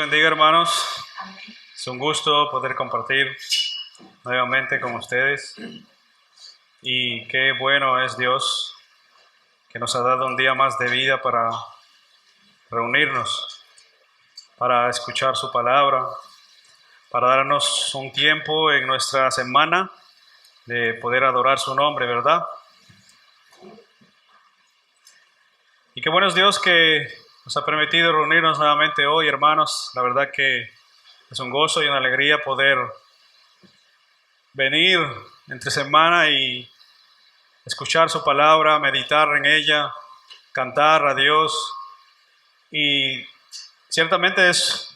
bendiga, hermanos. Es un gusto poder compartir nuevamente con ustedes. Y qué bueno es Dios que nos ha dado un día más de vida para reunirnos, para escuchar su palabra, para darnos un tiempo en nuestra semana de poder adorar su nombre, ¿verdad? Y qué bueno es Dios que nos ha permitido reunirnos nuevamente hoy, hermanos. La verdad que es un gozo y una alegría poder venir entre semana y escuchar su palabra, meditar en ella, cantar a Dios. Y ciertamente es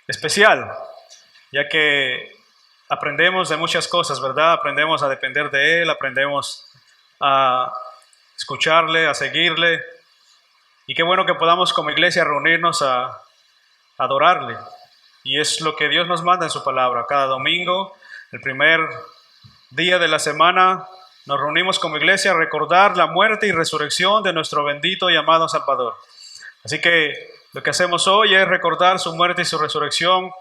especial, ya que aprendemos de muchas cosas, ¿verdad? Aprendemos a depender de Él, aprendemos a escucharle, a seguirle. Y qué bueno que podamos como iglesia reunirnos a adorarle. Y es lo que Dios nos manda en su palabra. Cada domingo, el primer día de la semana, nos reunimos como iglesia a recordar la muerte y resurrección de nuestro bendito y amado Salvador. Así que lo que hacemos hoy es recordar su muerte y su resurrección.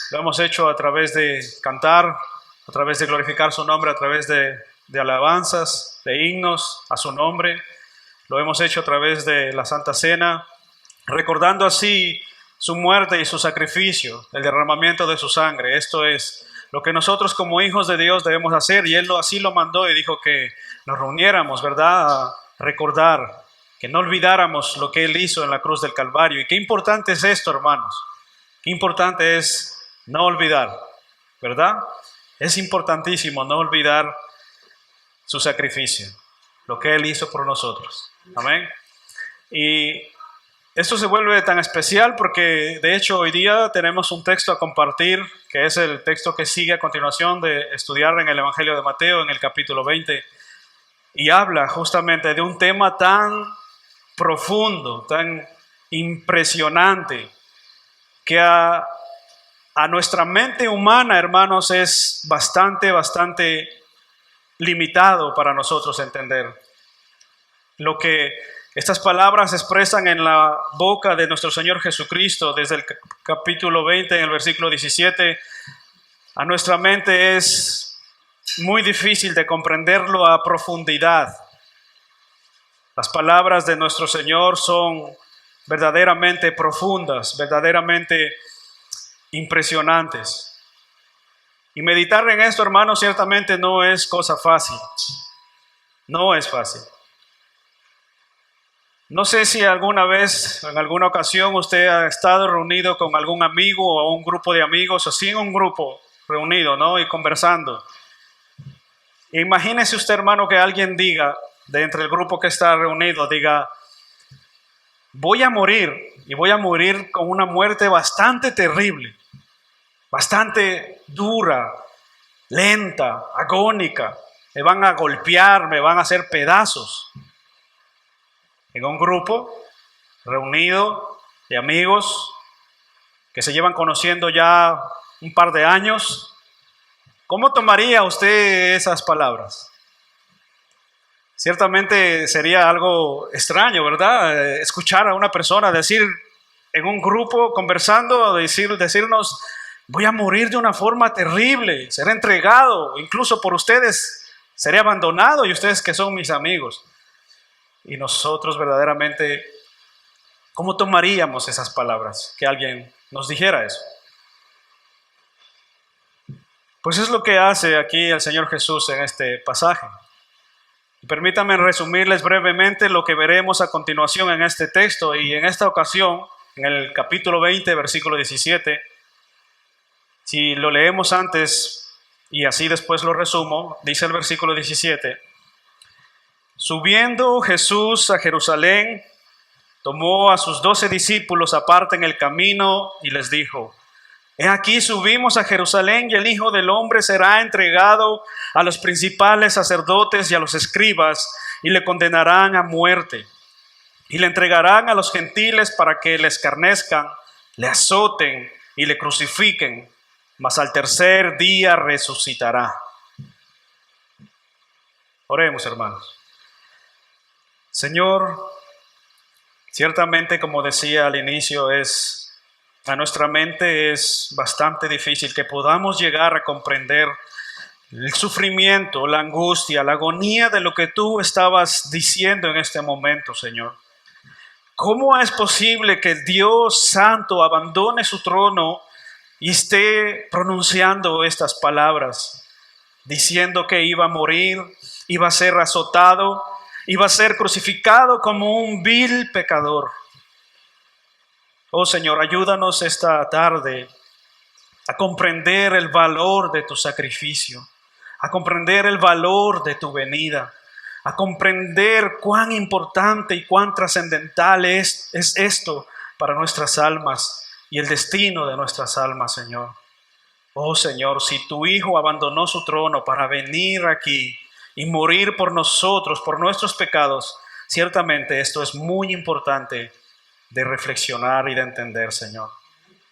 Lo hemos hecho a través de cantar, a través de glorificar su nombre, a través de alabanzas, de himnos a su nombre. Lo hemos hecho a través de la Santa Cena, recordando así su muerte y su sacrificio, el derramamiento de su sangre. Esto es lo que nosotros como hijos de Dios debemos hacer, y Él así lo mandó y dijo que nos reuniéramos, ¿verdad? A recordar, que no olvidáramos lo que Él hizo en la cruz del Calvario. Y qué importante es esto, hermanos. Qué importante es no olvidar, ¿verdad? Es importantísimo no olvidar su sacrificio, lo que Él hizo por nosotros. Amén. Y esto se vuelve tan especial porque de hecho hoy día tenemos un texto a compartir, que es el texto que sigue a continuación de estudiar en el Evangelio de Mateo, en el capítulo 20, y habla justamente de un tema tan profundo, tan impresionante, que a nuestra mente humana, hermanos, es bastante limitado para nosotros entender. Lo que estas palabras expresan en la boca de nuestro Señor Jesucristo desde el capítulo 20, en el versículo 17, a nuestra mente es muy difícil de comprenderlo a profundidad. Las palabras de nuestro Señor son verdaderamente profundas, verdaderamente impresionantes. Y meditar en esto, hermanos, ciertamente no es cosa fácil. No es fácil. No sé si alguna vez, en alguna ocasión, usted ha estado reunido con algún amigo o un grupo de amigos, o sin un grupo reunido, ¿no? Y conversando. Imagínese usted, hermano, que alguien diga, de entre el grupo que está reunido, diga: voy a morir, y voy a morir con una muerte bastante terrible, bastante dura, lenta, agónica. Me van a golpear, me van a hacer pedazos. En un grupo reunido de amigos que se llevan conociendo ya un par de años, ¿cómo tomaría usted esas palabras? Ciertamente sería algo extraño, ¿verdad? Escuchar a una persona decir en un grupo conversando, decirnos: voy a morir de una forma terrible, seré entregado, incluso por ustedes seré abandonado, y ustedes que son mis amigos. Y nosotros verdaderamente, ¿cómo tomaríamos esas palabras? Que alguien nos dijera eso. Pues es lo que hace aquí el Señor Jesús en este pasaje. Y permítanme resumirles brevemente lo que veremos a continuación en este texto. Y en esta ocasión, en el capítulo 20, versículo 17, si lo leemos antes y así después lo resumo, dice el versículo 17: subiendo Jesús a Jerusalén, tomó a sus 12 discípulos aparte en el camino y les dijo: he aquí subimos a Jerusalén, y el Hijo del Hombre será entregado a los principales sacerdotes y a los escribas, y le condenarán a muerte, y le entregarán a los gentiles para que le escarnezcan, le azoten y le crucifiquen, mas al tercer día resucitará. Oremos, hermanos. Señor, ciertamente, como decía al inicio, es a nuestra mente es bastante difícil que podamos llegar a comprender el sufrimiento, la angustia, la agonía de lo que tú estabas diciendo en este momento, Señor. ¿Cómo es posible que el Dios Santo abandone su trono y esté pronunciando estas palabras, diciendo que iba a morir, iba a ser azotado, iba a ser crucificado como un vil pecador? Oh Señor, ayúdanos esta tarde a comprender el valor de tu sacrificio, a comprender el valor de tu venida, a comprender cuán importante y cuán trascendental es esto para nuestras almas y el destino de nuestras almas, Señor. Oh Señor, si tu Hijo abandonó su trono para venir aquí y morir por nosotros, por nuestros pecados, ciertamente esto es muy importante de reflexionar y de entender, Señor.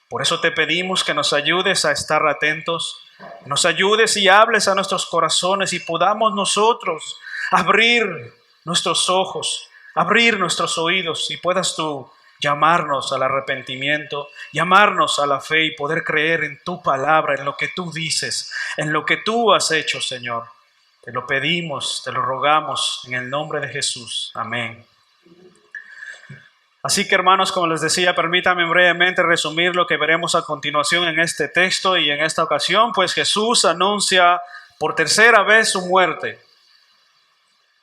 Por eso te pedimos que nos ayudes a estar atentos, nos ayudes y hables a nuestros corazones y podamos nosotros abrir nuestros ojos, abrir nuestros oídos y puedas tú llamarnos al arrepentimiento, llamarnos a la fe y poder creer en tu palabra, en lo que tú dices, en lo que tú has hecho, Señor. Te lo pedimos, te lo rogamos en el nombre de Jesús. Amén. Así que, hermanos, como les decía, permítanme brevemente resumir lo que veremos a continuación en este texto. Y en esta ocasión, pues Jesús anuncia por tercera vez su muerte.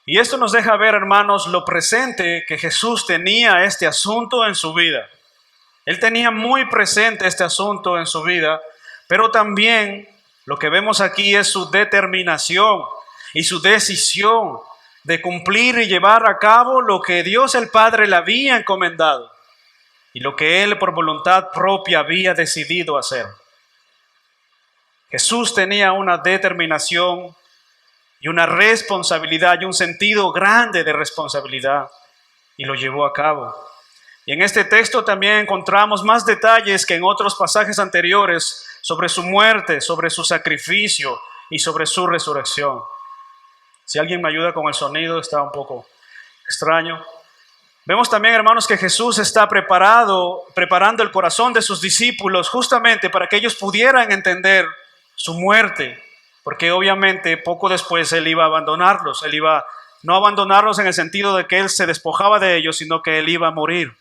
Y esto nos deja ver, hermanos, lo presente que Jesús tenía este asunto en su vida. Él tenía muy presente este asunto en su vida, pero también lo que vemos aquí es su determinación y su decisión de cumplir y llevar a cabo lo que Dios el Padre le había encomendado y lo que Él por voluntad propia había decidido hacer. Jesús tenía una determinación y una responsabilidad y un sentido grande de responsabilidad y lo llevó a cabo. Y en este texto también encontramos más detalles que en otros pasajes anteriores sobre su muerte, sobre su sacrificio y sobre su resurrección. Si alguien me ayuda con el sonido, está un poco extraño. Vemos también, hermanos, que Jesús está preparando el corazón de sus discípulos justamente para que ellos pudieran entender su muerte, porque obviamente poco después Él iba a abandonarlos. Él iba no a abandonarlos en el sentido de que Él se despojaba de ellos, sino que Él iba a morir.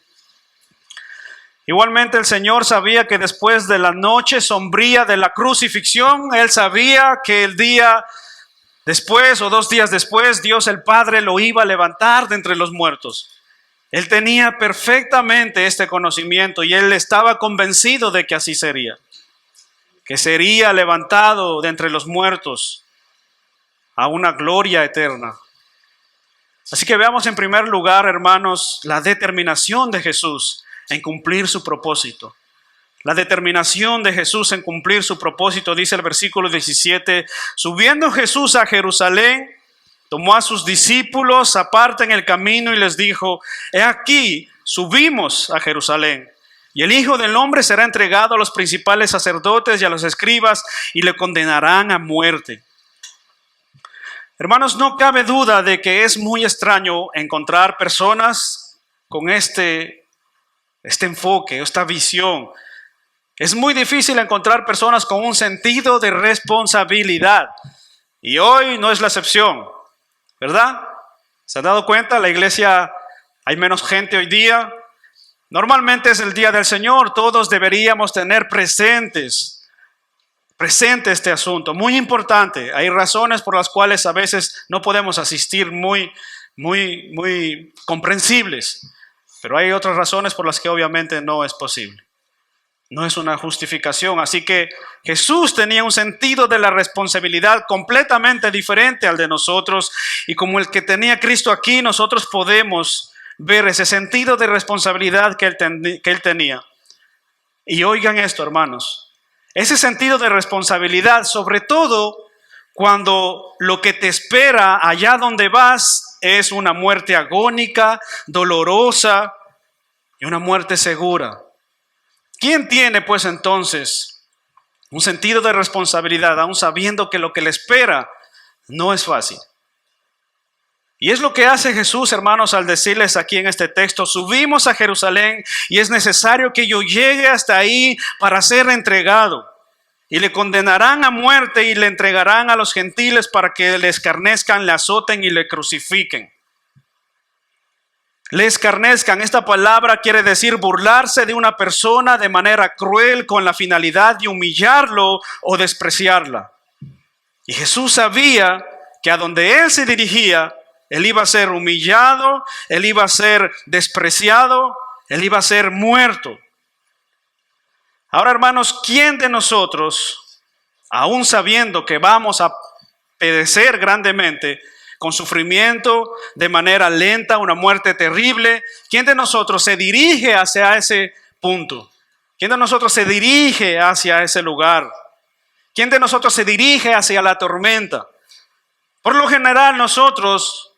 Igualmente el Señor sabía que después de la noche sombría de la crucifixión, Él sabía que el día después o 2 días después, Dios el Padre lo iba a levantar de entre los muertos. Él tenía perfectamente este conocimiento y Él estaba convencido de que así sería. Que sería levantado de entre los muertos a una gloria eterna. Así que veamos en primer lugar, hermanos, la determinación de Jesús en cumplir su propósito. La determinación de Jesús en cumplir su propósito, dice el versículo 17, subiendo Jesús a Jerusalén, tomó a sus discípulos aparte en el camino y les dijo, he aquí, subimos a Jerusalén, y el Hijo del Hombre será entregado a los principales sacerdotes y a los escribas y le condenarán a muerte. Hermanos, no cabe duda de que es muy extraño encontrar personas con este enfoque, esta visión. Es muy difícil encontrar personas con un sentido de responsabilidad. Y hoy no es la excepción, ¿verdad? ¿Se han dado cuenta? La iglesia, hay menos gente hoy día. Normalmente es el día del Señor. Todos deberíamos tener presente este asunto. Muy importante. Hay razones por las cuales a veces no podemos asistir muy comprensibles. Pero hay otras razones por las que obviamente no es posible. No es una justificación. Así que Jesús tenía un sentido de la responsabilidad completamente diferente al de nosotros. Y como el que tenía Cristo aquí, nosotros podemos ver ese sentido de responsabilidad que él tenía. Y oigan esto, hermanos. Ese sentido de responsabilidad, sobre todo cuando lo que te espera allá donde vas es una muerte agónica, dolorosa y una muerte segura. ¿Quién tiene pues entonces un sentido de responsabilidad, aún sabiendo que lo que le espera no es fácil? Y es lo que hace Jesús, hermanos, al decirles aquí en este texto: subimos a Jerusalén y es necesario que yo llegue hasta ahí para ser entregado. Y le condenarán a muerte y le entregarán a los gentiles para que le escarnezcan, le azoten y le crucifiquen. Le escarnezcan, esta palabra quiere decir burlarse de una persona de manera cruel con la finalidad de humillarlo o despreciarla. Y Jesús sabía que a donde él se dirigía, él iba a ser humillado, él iba a ser despreciado, él iba a ser muerto. Ahora, hermanos, ¿quién de nosotros, aún sabiendo que vamos a padecer grandemente, con sufrimiento, de manera lenta, una muerte terrible, quién de nosotros se dirige hacia ese punto? ¿Quién de nosotros se dirige hacia ese lugar? ¿Quién de nosotros se dirige hacia la tormenta? Por lo general nosotros,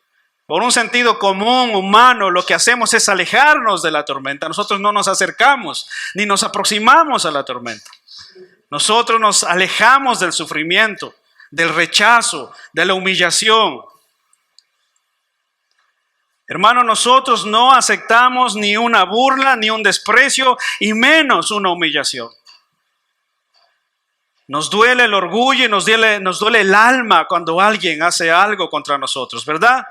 por un sentido común, humano, lo que hacemos es alejarnos de la tormenta. Nosotros no nos acercamos ni nos aproximamos a la tormenta. Nosotros nos alejamos del sufrimiento, del rechazo, de la humillación. Hermano, nosotros no aceptamos ni una burla, ni un desprecio, y menos una humillación. Nos duele el orgullo y nos duele el alma cuando alguien hace algo contra nosotros, ¿verdad?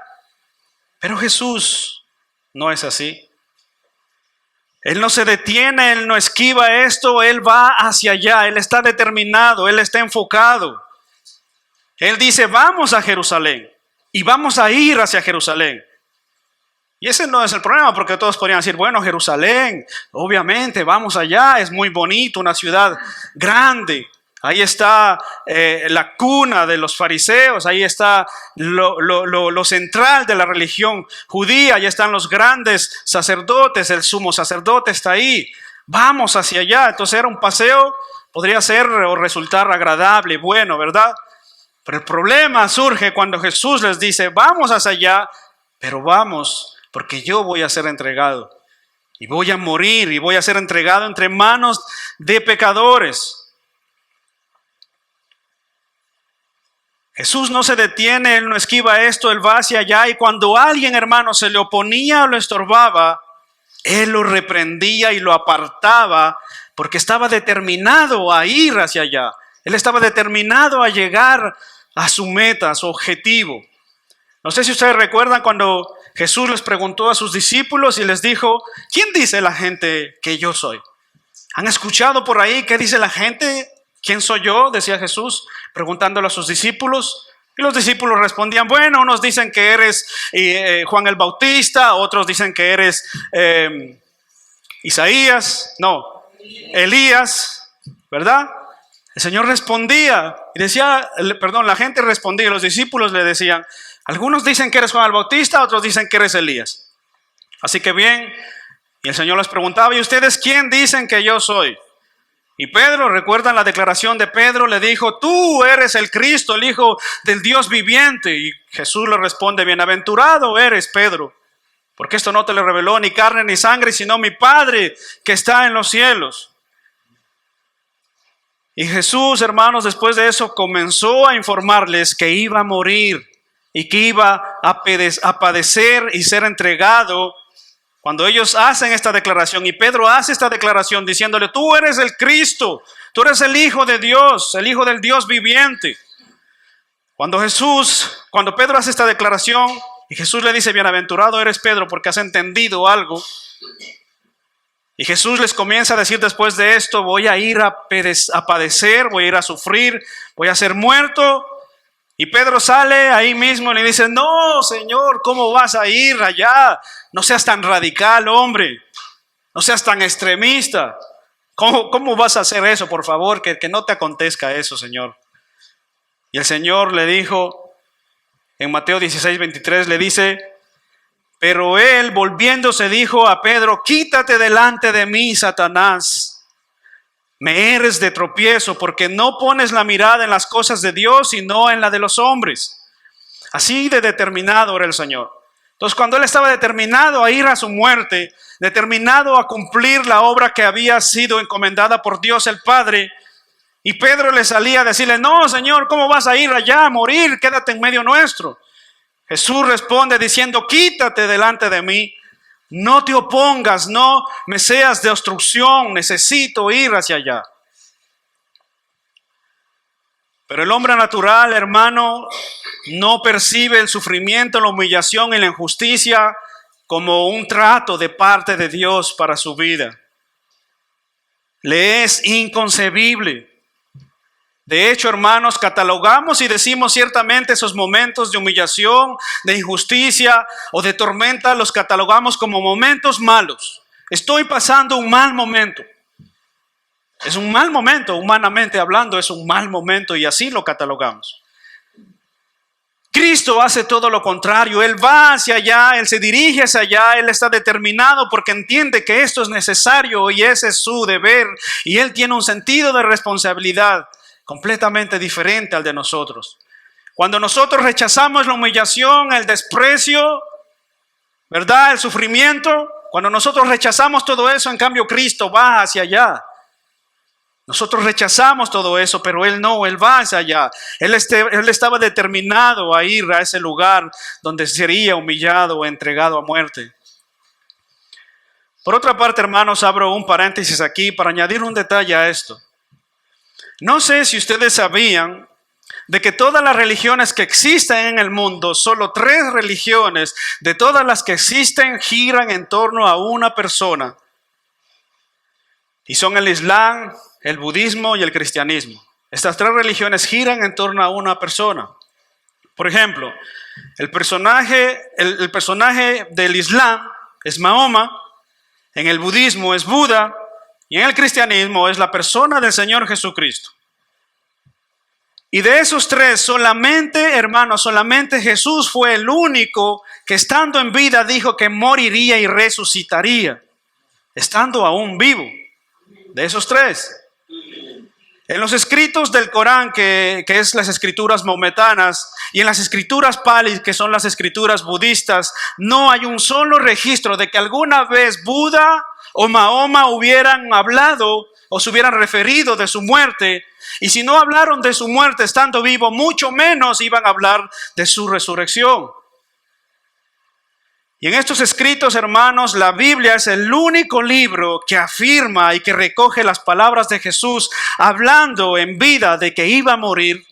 Pero Jesús no es así. Él no se detiene, Él no esquiva esto, Él va hacia allá, Él está determinado, Él está enfocado. Él dice: vamos a Jerusalén y vamos a ir hacia Jerusalén. Y ese no es el problema, porque todos podrían decir: bueno, Jerusalén, obviamente, vamos allá, es muy bonito, una ciudad grande. Ahí está la cuna de los fariseos, ahí está lo central de la religión judía, ahí están los grandes sacerdotes, el sumo sacerdote está ahí. Vamos hacia allá. Entonces era un paseo, podría ser o resultar agradable, bueno, ¿verdad? Pero el problema surge cuando Jesús les dice: vamos hacia allá, pero vamos porque yo voy a ser entregado y voy a morir y voy a ser entregado entre manos de pecadores. Jesús no se detiene, Él no esquiva esto, Él va hacia allá, y cuando alguien, hermano, se le oponía o lo estorbaba, Él lo reprendía y lo apartaba, porque estaba determinado a ir hacia allá. Él estaba determinado a llegar a su meta, a su objetivo. No sé si ustedes recuerdan cuando Jesús les preguntó a sus discípulos y les dijo: ¿quién dice la gente que yo soy? ¿Han escuchado por ahí qué dice la gente? ¿Quién soy yo?, decía Jesús, preguntándole a sus discípulos. Y los discípulos respondían: bueno, unos dicen que eres Juan el Bautista, otros dicen que eres Elías, ¿verdad? El Señor respondía y decía, la gente respondía, los discípulos le decían: algunos dicen que eres Juan el Bautista, otros dicen que eres Elías. Así que bien, y el Señor les preguntaba: ¿y ustedes quién dicen que yo soy? Y Pedro, ¿recuerdan la declaración de Pedro? Le dijo: tú eres el Cristo, el Hijo del Dios viviente. Y Jesús le responde: bienaventurado eres, Pedro, porque esto no te lo reveló ni carne ni sangre, sino mi Padre que está en los cielos. Y Jesús, hermanos, después de eso comenzó a informarles que iba a morir y que iba a padecer y ser entregado. Cuando ellos hacen esta declaración, y Pedro hace esta declaración diciéndole: tú eres el Cristo, tú eres el Hijo de Dios, el Hijo del Dios viviente. Cuando Pedro hace esta declaración y Jesús le dice: bienaventurado eres, Pedro, porque has entendido algo. Y Jesús les comienza a decir después de esto: voy a ir a padecer, voy a ir a sufrir, voy a ser muerto. Y Pedro sale ahí mismo y le dice: no, Señor, ¿cómo vas a ir allá? No seas tan radical, hombre. No seas tan extremista. ¿Cómo vas a hacer eso? Por favor, que no te acontezca eso, Señor. Y el Señor le dijo, en Mateo 16:23, le dice: pero él, volviéndose, dijo a Pedro: quítate delante de mí, Satanás. Me eres de tropiezo, porque no pones la mirada en las cosas de Dios, sino en la de los hombres. Así de determinado era el Señor. Entonces, cuando Él estaba determinado a ir a su muerte, determinado a cumplir la obra que había sido encomendada por Dios el Padre, y Pedro le salía a decirle: no, Señor, ¿cómo vas a ir allá a morir? Quédate en medio nuestro. Jesús responde diciendo: quítate delante de mí, no te opongas, no me seas de obstrucción, necesito ir hacia allá. Pero el hombre natural, hermano, no percibe el sufrimiento, la humillación y la injusticia como un trato de parte de Dios para su vida. Le es inconcebible. De hecho, hermanos, catalogamos y decimos ciertamente esos momentos de humillación, de injusticia o de tormenta, los catalogamos como momentos malos. Estoy pasando un mal momento. Es un mal momento, humanamente hablando, es un mal momento y así lo catalogamos. Cristo hace todo lo contrario. Él va hacia allá, Él se dirige hacia allá, Él está determinado porque entiende que esto es necesario y ese es su deber. Y Él tiene un sentido de responsabilidad completamente diferente al de nosotros. Cuando nosotros rechazamos la humillación, el desprecio, ¿verdad? El sufrimiento, cuando nosotros rechazamos todo eso, en cambio Cristo va hacia allá. Nosotros rechazamos todo eso, pero Él no, Él va hacia allá. Él estaba determinado a ir a ese lugar donde sería humillado o entregado a muerte. Por otra parte, hermanos, abro un paréntesis aquí para añadir un detalle a esto. No sé si ustedes sabían de que todas las religiones que existen en el mundo, solo 3 religiones de todas las que existen giran en torno a una persona. Y son el Islam, el budismo y el cristianismo. Estas 3 religiones giran en torno a una persona. Por ejemplo, el personaje del Islam es Mahoma, en el budismo es Buda y en el cristianismo es la persona del Señor Jesucristo. Y de esos 3, solamente, hermanos, solamente Jesús fue el único que estando en vida dijo que moriría y resucitaría, estando aún vivo. De esos 3. En los escritos del Corán, que es las escrituras maometanas, y en las escrituras Pali, que son las escrituras budistas, no hay un solo registro de que alguna vez Buda o Mahoma hubieran hablado o se hubieran referido de su muerte. Y si no hablaron de su muerte estando vivo, mucho menos iban a hablar de su resurrección. Y en estos escritos, hermanos, la Biblia es el único libro que afirma y que recoge las palabras de Jesús hablando en vida de que iba a morir.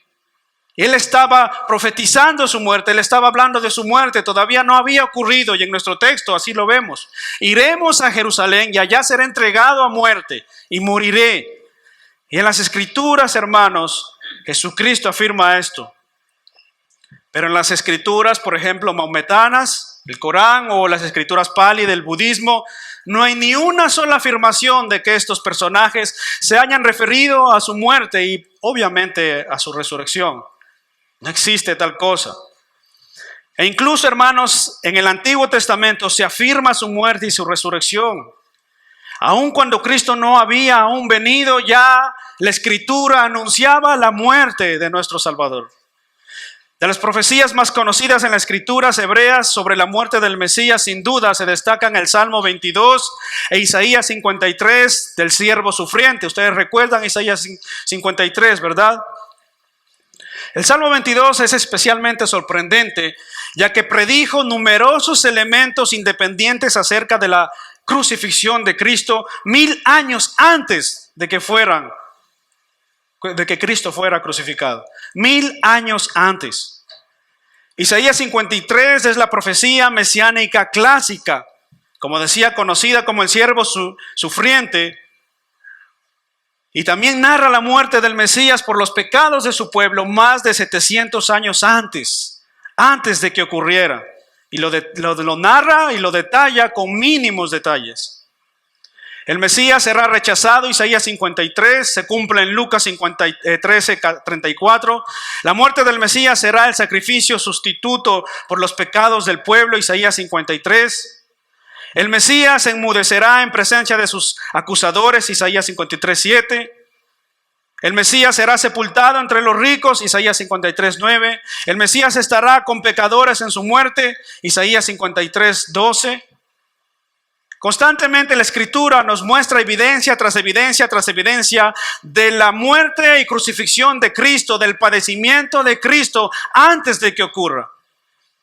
Él estaba profetizando su muerte, Él estaba hablando de su muerte, todavía no había ocurrido y en nuestro texto así lo vemos. Iremos a Jerusalén y allá seré entregado a muerte y moriré. Y en las escrituras, hermanos, Jesucristo afirma esto. Pero en las escrituras, por ejemplo, maometanas, el Corán o las escrituras Pali del budismo, no hay ni una sola afirmación de que estos personajes se hayan referido a su muerte y obviamente a su resurrección. No existe tal cosa. E incluso, hermanos, en el Antiguo Testamento se afirma su muerte y su resurrección. Aun cuando Cristo no había aún venido, ya la Escritura anunciaba la muerte de nuestro Salvador. De las profecías más conocidas en las Escrituras hebreas sobre la muerte del Mesías, sin duda se destacan el Salmo 22 e Isaías 53 del siervo sufriente. Ustedes recuerdan Isaías 53, ¿verdad? El Salmo 22 es especialmente sorprendente, ya que predijo numerosos elementos independientes acerca de la crucifixión de Cristo 1000 años antes de que Cristo fuera crucificado. 1000 años antes. Isaías 53 es la profecía mesiánica clásica, como decía, conocida como el siervo sufriente, y también narra la muerte del Mesías por los pecados de su pueblo más de 700 años antes de que ocurriera. Y lo narra y lo detalla con mínimos detalles. El Mesías será rechazado, Isaías 53, se cumple en Lucas 13:34. La muerte del Mesías será el sacrificio sustituto por los pecados del pueblo, Isaías 53. El Mesías enmudecerá en presencia de sus acusadores, Isaías 53:7. El Mesías será sepultado entre los ricos, Isaías 53:9. El Mesías estará con pecadores en su muerte, Isaías 53:12. Constantemente la Escritura nos muestra evidencia tras evidencia tras evidencia de la muerte y crucifixión de Cristo, del padecimiento de Cristo antes de que ocurra.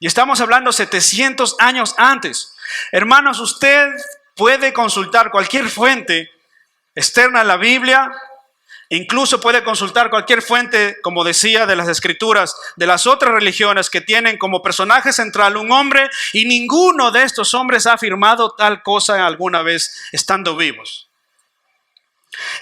Y estamos hablando 700 años antes. Hermanos, usted puede consultar cualquier fuente externa a la Biblia. Incluso puede consultar cualquier fuente, como decía, de las Escrituras, de las otras religiones que tienen como personaje central un hombre, y ninguno de estos hombres ha afirmado tal cosa alguna vez estando vivos.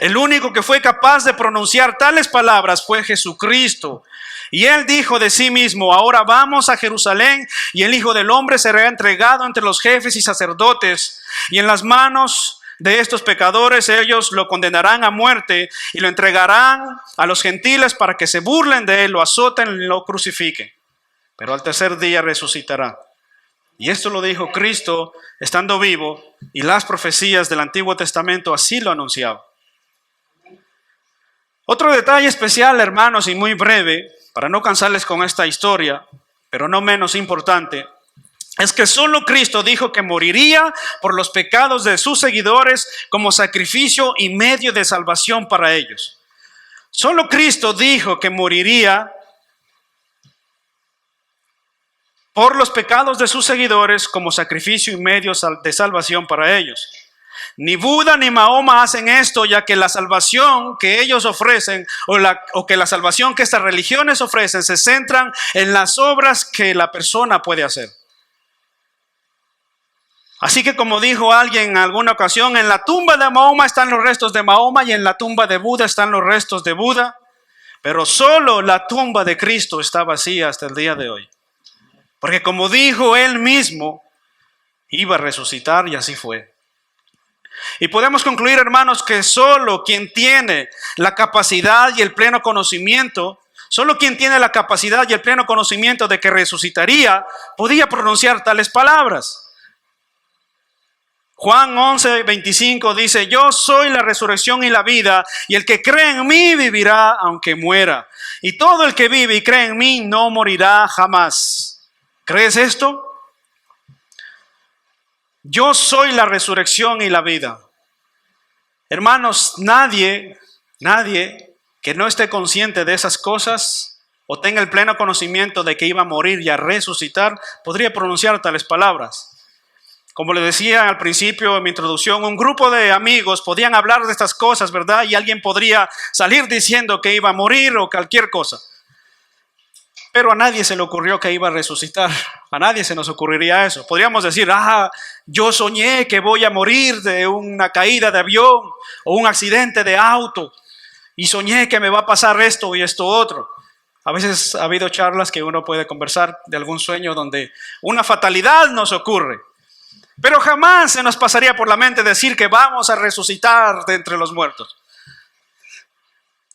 El único que fue capaz de pronunciar tales palabras fue Jesucristo. Y él dijo de sí mismo: ahora vamos a Jerusalén, y el Hijo del Hombre será entregado entre los jefes y sacerdotes, y en las manos de estos pecadores ellos lo condenarán a muerte y lo entregarán a los gentiles para que se burlen de él, lo azoten y lo crucifiquen. Pero al tercer día resucitará. Y esto lo dijo Cristo estando vivo, y las profecías del Antiguo Testamento así lo anunciaban. Otro detalle especial, hermanos, y muy breve, para no cansarles con esta historia, pero no menos importante, es que solo Cristo dijo que moriría por los pecados de sus seguidores como sacrificio y medio de salvación para ellos. Solo Cristo dijo que moriría por los pecados de sus seguidores como sacrificio y medio de salvación para ellos. Ni Buda ni Mahoma hacen esto, ya que la salvación que ellos ofrecen o que la salvación que estas religiones ofrecen se centran en las obras que la persona puede hacer. Así que, como dijo alguien en alguna ocasión, en la tumba de Mahoma están los restos de Mahoma y en la tumba de Buda están los restos de Buda, pero solo la tumba de Cristo está vacía hasta el día de hoy. Porque como dijo él mismo, iba a resucitar, y así fue. Y podemos concluir, hermanos, que solo quien tiene la capacidad y el pleno conocimiento, de que resucitaría, podía pronunciar tales palabras. Juan 11:25 dice: yo soy la resurrección y la vida, y el que cree en mí vivirá aunque muera. Y todo el que vive y cree en mí no morirá jamás. ¿Crees esto? Yo soy la resurrección y la vida. Hermanos, nadie que no esté consciente de esas cosas o tenga el pleno conocimiento de que iba a morir y a resucitar, podría pronunciar tales palabras. Como les decía al principio en mi introducción, un grupo de amigos podían hablar de estas cosas, ¿verdad? Y alguien podría salir diciendo que iba a morir o cualquier cosa. Pero a nadie se le ocurrió que iba a resucitar. A nadie se nos ocurriría eso. Podríamos decir: yo soñé que voy a morir de una caída de avión o un accidente de auto. Y soñé que me va a pasar esto y esto otro. A veces ha habido charlas que uno puede conversar de algún sueño donde una fatalidad nos ocurre. Pero jamás se nos pasaría por la mente decir que vamos a resucitar de entre los muertos.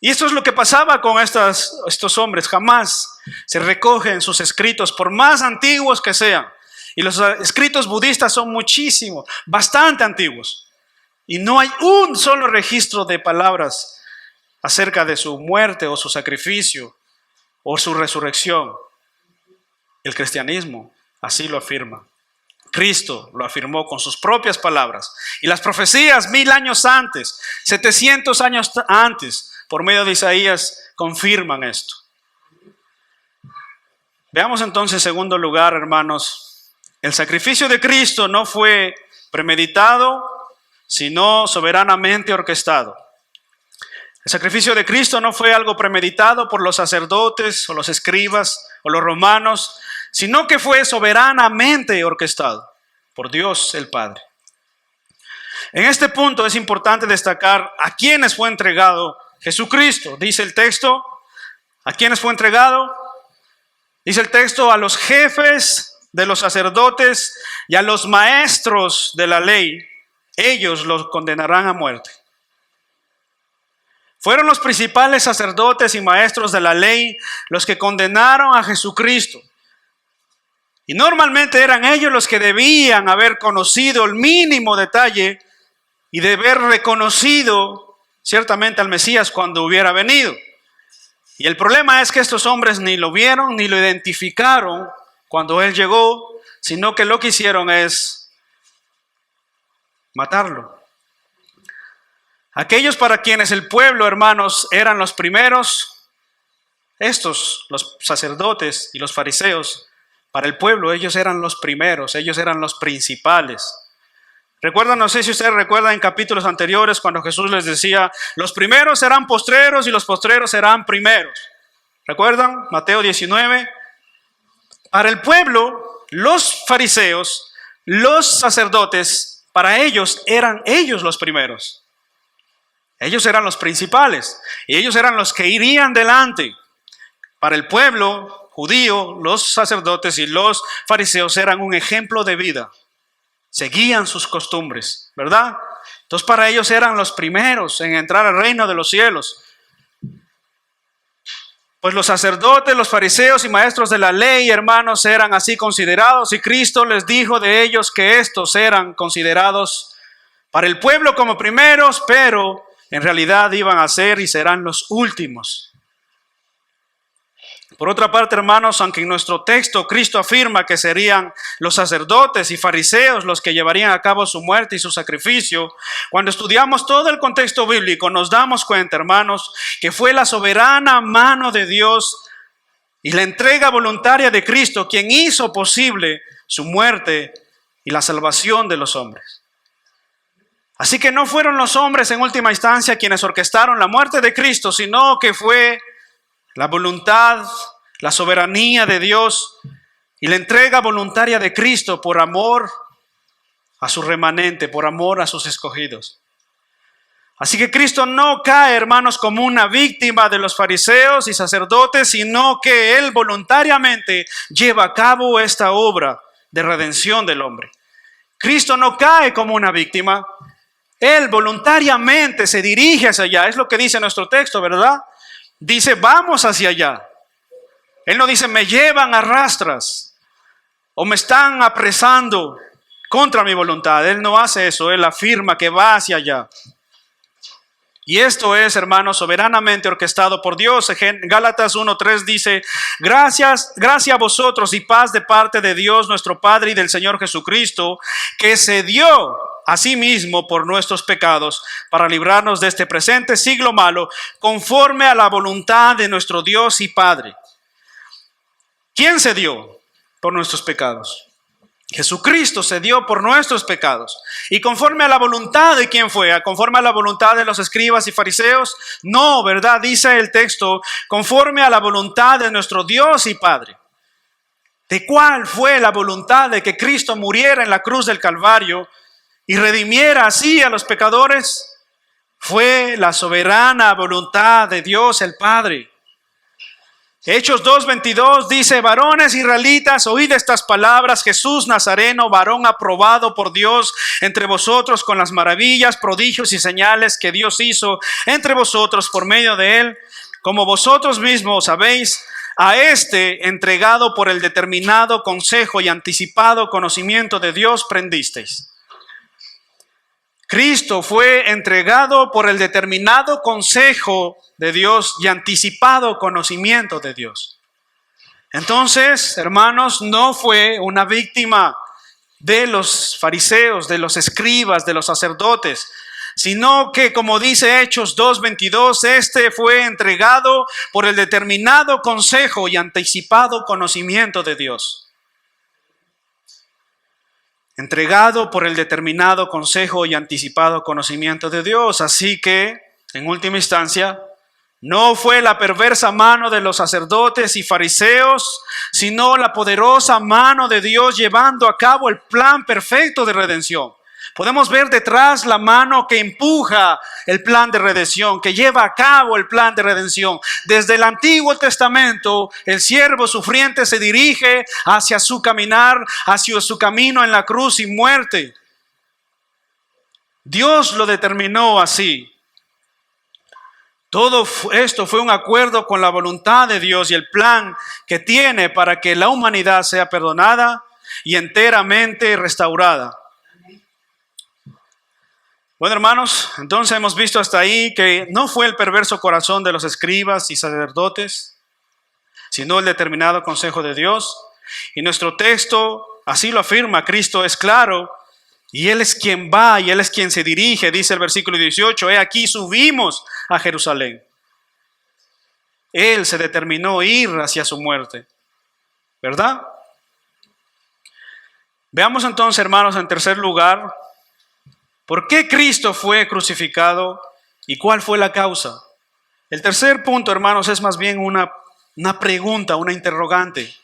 Y esto es lo que pasaba con estos hombres. Jamás se recogen sus escritos, por más antiguos que sean. Y los escritos budistas son muchísimos, bastante antiguos. Y no hay un solo registro de palabras acerca de su muerte o su sacrificio o su resurrección. El cristianismo así lo afirma. Cristo lo afirmó con sus propias palabras. Y las profecías 1000 años antes, 700 años antes, por medio de Isaías, confirman esto. Veamos entonces, en segundo lugar, hermanos, el sacrificio de Cristo no fue premeditado, sino soberanamente orquestado. El sacrificio de Cristo no fue algo premeditado por los sacerdotes o los escribas o los romanos, sino que fue soberanamente orquestado por Dios el Padre. En este punto es importante destacar a quiénes fue entregado Jesucristo. Dice el texto, ¿a quiénes fue entregado? Dice el texto: a los jefes de los sacerdotes y a los maestros de la ley. Ellos los condenarán a muerte. Fueron los principales sacerdotes y maestros de la ley los que condenaron a Jesucristo. Y normalmente eran ellos los que debían haber conocido el mínimo detalle y de haber reconocido ciertamente al Mesías cuando hubiera venido. Y el problema es que estos hombres ni lo vieron ni lo identificaron cuando Él llegó, sino que lo que hicieron es matarlo. Aquellos para quienes el pueblo, hermanos, eran los primeros, los sacerdotes y los fariseos, Para el pueblo ellos eran los primeros, ellos eran los principales. Recuerdan, no sé si ustedes recuerdan en capítulos anteriores cuando Jesús les decía, los primeros serán postreros y los postreros serán primeros. ¿Recuerdan? Mateo 19. Para el pueblo, los fariseos, los sacerdotes, para ellos eran ellos los primeros. Ellos eran los principales y ellos eran los que irían delante. Para el pueblo judío, los sacerdotes y los fariseos eran un ejemplo de vida. Seguían sus costumbres, ¿verdad? Entonces para ellos eran los primeros en entrar al reino de los cielos. Pues los sacerdotes, los fariseos y maestros de la ley, hermanos, eran así considerados, y Cristo les dijo de ellos que estos eran considerados para el pueblo como primeros, pero en realidad iban a ser y serán los últimos. Por otra parte, hermanos, aunque en nuestro texto Cristo afirma que serían los sacerdotes y fariseos los que llevarían a cabo su muerte y su sacrificio, cuando estudiamos todo el contexto bíblico nos damos cuenta, hermanos, que fue la soberana mano de Dios y la entrega voluntaria de Cristo quien hizo posible su muerte y la salvación de los hombres. Así que no fueron los hombres en última instancia quienes orquestaron la muerte de Cristo, sino que fue la voluntad, la soberanía de Dios y la entrega voluntaria de Cristo por amor a su remanente, por amor a sus escogidos. Así que Cristo no cae, hermanos, como una víctima de los fariseos y sacerdotes, sino que Él voluntariamente lleva a cabo esta obra de redención del hombre. Cristo no cae como una víctima, Él voluntariamente se dirige hacia allá. Es lo que dice nuestro texto, ¿verdad? Dice, vamos hacia allá. Él no dice, me llevan a rastras o me están apresando contra mi voluntad. Él no hace eso, Él afirma que va hacia allá. Y esto es, hermanos, soberanamente orquestado por Dios. Gálatas 1:3 dice, gracia a vosotros y paz de parte de Dios nuestro Padre y del Señor Jesucristo, que se dio a sí mismo por nuestros pecados para librarnos de este presente siglo malo, conforme a la voluntad de nuestro Dios y Padre. ¿Quién se dio por nuestros pecados? Jesucristo se dio por nuestros pecados. ¿Y conforme a la voluntad de quién fue? ¿Conforme a la voluntad de los escribas y fariseos? No, ¿verdad? Dice el texto, conforme a la voluntad de nuestro Dios y Padre. ¿De cuál fue la voluntad de que Cristo muriera en la cruz del Calvario y redimiera así a los pecadores? Fue la soberana voluntad de Dios el Padre. Hechos 2:22 dice, varones israelitas, oíd estas palabras, Jesús Nazareno, varón aprobado por Dios entre vosotros con las maravillas, prodigios y señales que Dios hizo entre vosotros por medio de él, como vosotros mismos sabéis, a este entregado por el determinado consejo y anticipado conocimiento de Dios prendisteis. Cristo fue entregado por el determinado consejo de Dios y anticipado conocimiento de Dios. Entonces, hermanos, no fue una víctima de los fariseos, de los escribas, de los sacerdotes, sino que, como dice Hechos 2:22, este fue entregado por el determinado consejo y anticipado conocimiento de Dios. Entregado por el determinado consejo y anticipado conocimiento de Dios. Así que, en última instancia, no fue la perversa mano de los sacerdotes y fariseos, sino la poderosa mano de Dios llevando a cabo el plan perfecto de redención. Podemos ver detrás la mano que empuja el plan de redención, que lleva a cabo el plan de redención. Desde el Antiguo Testamento, el siervo sufriente se dirige hacia su caminar, hacia su camino en la cruz y muerte. Dios lo determinó así. Todo esto fue un acuerdo con la voluntad de Dios y el plan que tiene para que la humanidad sea perdonada y enteramente restaurada. Bueno, hermanos, entonces hemos visto hasta ahí que no fue el perverso corazón de los escribas y sacerdotes, sino el determinado consejo de Dios. Y nuestro texto así lo afirma, Cristo es claro, y Él es quien va y Él es quien se dirige. Dice el versículo 18, he aquí subimos a Jerusalén. Él se determinó ir hacia su muerte, ¿verdad? Veamos entonces, hermanos, en tercer lugar, ¿por qué Cristo fue crucificado y cuál fue la causa? El tercer punto, hermanos, es más bien una pregunta, una interrogante.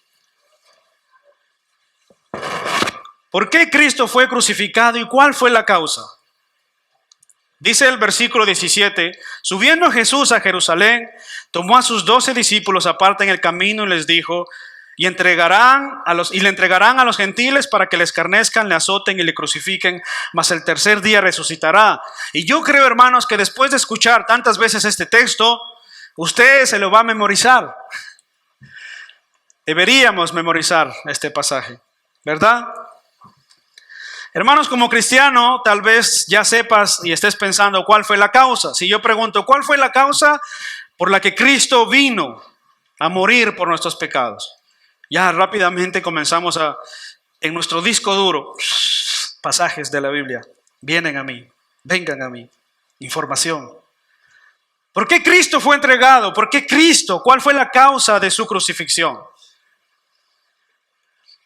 ¿Por qué Cristo fue crucificado y cuál fue la causa? Dice el versículo 17, subiendo Jesús a Jerusalén, tomó a sus 12 discípulos aparte en el camino y les dijo, le entregarán a los gentiles para que le escarnezcan, le azoten y le crucifiquen, mas el tercer día resucitará. Y yo creo, hermanos, que después de escuchar tantas veces este texto, usted se lo va a memorizar. Deberíamos memorizar este pasaje, ¿verdad? Hermanos, como cristiano, tal vez ya sepas y estés pensando cuál fue la causa. Si yo pregunto, ¿cuál fue la causa por la que Cristo vino a morir por nuestros pecados? Ya rápidamente comenzamos en nuestro disco duro, pasajes de la Biblia. Vienen a mí, vengan a mí, información. ¿Por qué Cristo fue entregado? ¿Por qué Cristo? ¿Cuál fue la causa de su crucifixión?